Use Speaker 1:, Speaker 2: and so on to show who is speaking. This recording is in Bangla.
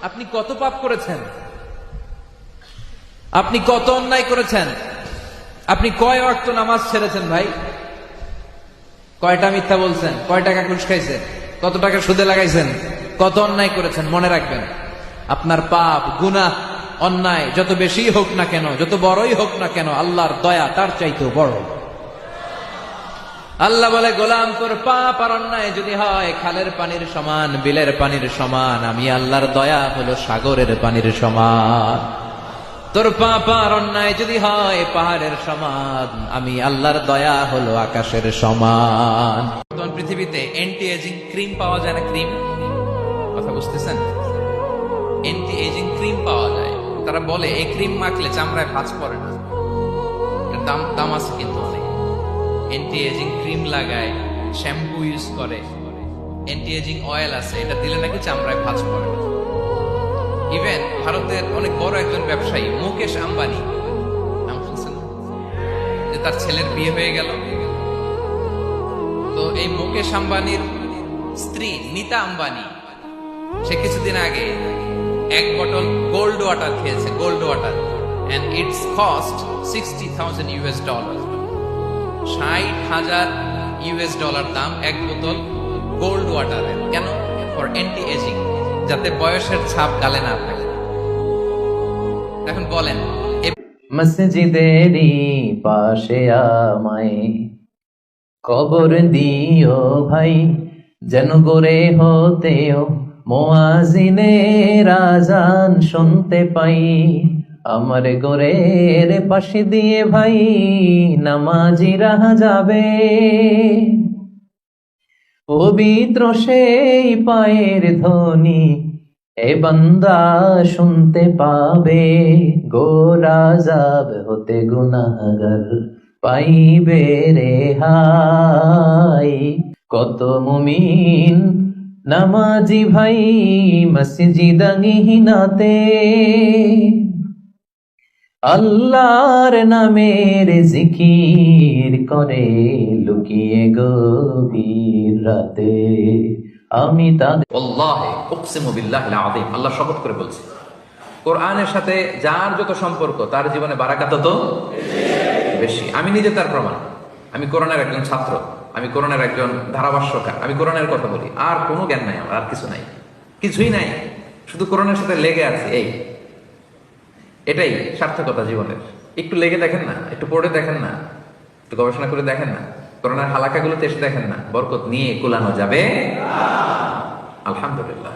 Speaker 1: আপনি কত পাপ করেছেন, আপনি কত অন্যায় করেছেন, আপনি কয় ওয়াক্ত নামাজ ছেড়েছেন ভাই, কয়টা মিথ্যা বলছেন, কয় টাকা ঘুষ খাইছেন, কত টাকা সুদে লাগাইছেন, কত অন্যায় করেছেন। মনে রাখবেন, আপনার পাপ গুনাহ অন্যায় যত বেশি হোক না কেন, যত বড়ই হোক না কেন, আল্লাহর দয়া তার চাইতেও বড়। আল্লাহ বলে, গোলাম তোর পাপ আর অন্যায় যদি হয় খালের পানির সমান, বিলের পানির সমান, আমি আল্লাহর দয়া হলো সাগরের পানির সমান। তোর পাপ আর অন্যায় যদি হয় পাহাড়ের সমান, আমি আল্লাহর দয়া হলো আকাশের সমান। বর্তমান পৃথিবীতে অ্যান্টি এজিং ক্রিম পাওয়া যায় না? ক্রিম, কথা বুঝতেছেন? অ্যান্টি এজিং ক্রিম পাওয়া যায়। তারা বলে এই ক্রিম মাখলে চামড়ায় ভাঁজ পড়ে না। এর দাম আছে কিন্তু অনেক। অ্যান্টি এজিং ক্রিম লাগায়, শ্যাম্পু ইউজ করে, অ্যান্টি এজিং অয়েল আছে, এটা দিলে নাকি চামড়ায় ভাঁজ পড়ে না। ইভেন ভারতের অনেক বড় একজন ব্যবসায়ী মুকেশ আম্বানি, নাম শুনছেন? যে তার ছেলের বিয়ে হয়ে গেল, তো এই মুকেশ আম্বানির স্ত্রী নীতা আম্বানি, সে কিছুদিন আগে এক বটল গোল্ড ওয়াটার খেয়েছে, gold water, and it's cost $60,000। $60,000 দাম এক বোতল গোল্ড ওয়াটারের। কেন? ফর অ্যান্টি এজিং, যাতে বয়সের ছাপ গালে না থাকে। এখন বলেন,
Speaker 2: মসজিদেরই পাশে আমায় কবর দিও ভাই, যেন গড়ে হতেও মুয়াজ্জিনের আযান শুনতে পাই। আমার গোরের পাশে দিয়ে ভাই নামাজিরা যাবে, পবিত্র সেই পায়ের ধ্বনি এ বান্দা শুনতে পাবে। গোরাজাব হতে গুনাহগার পাইবে রেহাই। কত মুমিন নামাজি ভাই মসজিদাঙ্গিনাতে আল্লাহর নামের জিকির করে লুকিয়ে গভীর রাতে। আমি তাদের
Speaker 1: ওয়াল্লাহি উকসিমু বিল্লাহিল আযীম, আল্লাহ শপথ করে বলছে, কোরআনের সাথে যার যত সম্পর্ক তার জীবনে বারাকাত তো বেশি। আমি নিজে তার প্রমাণ। আমি কোরআনের একজন ছাত্র, আমি কোরআনের একজন ধারাভাষ্যকার, আমি কোরআনের কথা বলি, আর কোনো জ্ঞান নাই আমার, আর কিছু নাই, কিছুই নাই, শুধু কোরআনের সাথে লেগে আছে। এটাই সার্থকতা জীবনের। একটু লেগে দেখেন না, একটু পড়ে দেখেন না, একটু গবেষণা করে দেখেন না, কোরআনের হালাকাগুলোতে এসে দেখেন না, বরকত নিয়ে কুলানো যাবে। আলহামদুলিল্লাহ।